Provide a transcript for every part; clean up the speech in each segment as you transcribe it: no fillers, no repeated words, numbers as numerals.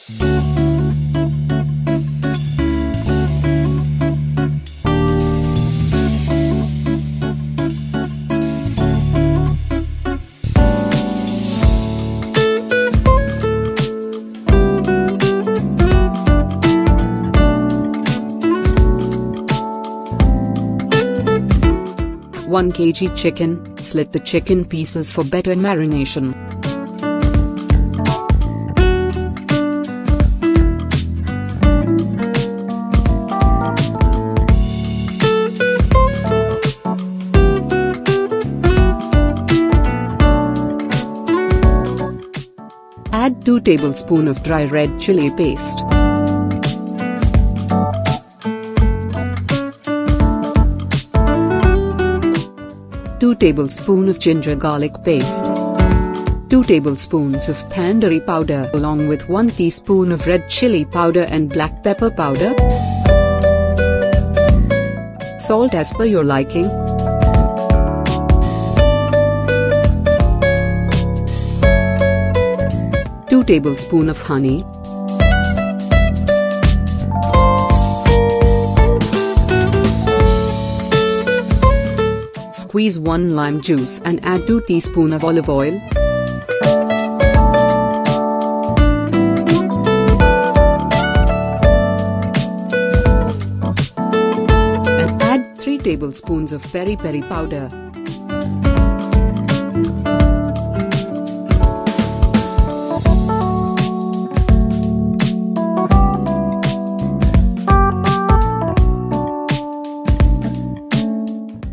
One kg chicken, slit the chicken pieces for better marination. Add 2 tablespoons of dry red chili paste. Two tablespoons of ginger garlic paste, 2 tablespoons of tandoori powder along with 1 teaspoon of red chili powder and black pepper powder, salt as per your liking, two tablespoons of honey, squeeze 1 lime juice and add 2 teaspoons of olive oil. And add 3 tablespoons of peri peri powder.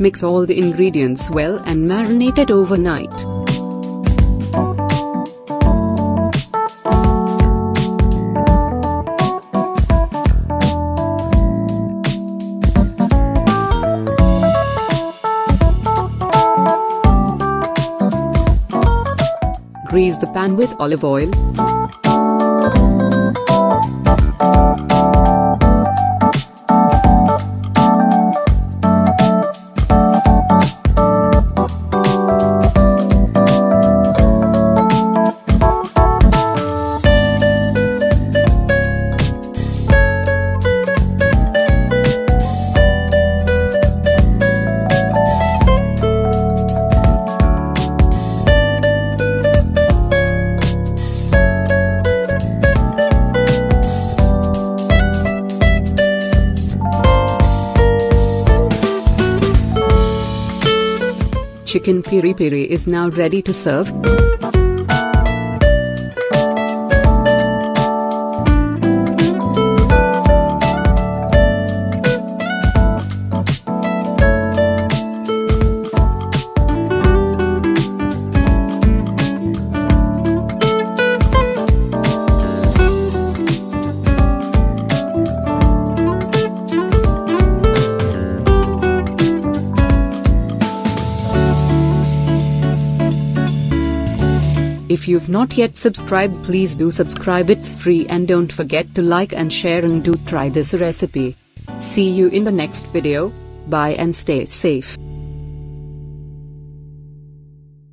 Mix all the ingredients well and marinate it overnight. Grease the pan with olive oil. Chicken peri peri is now ready to serve. If you've not yet subscribed, please do subscribe, it's free, and don't forget to like and share and do try this recipe. See you in the next video. Bye and stay safe.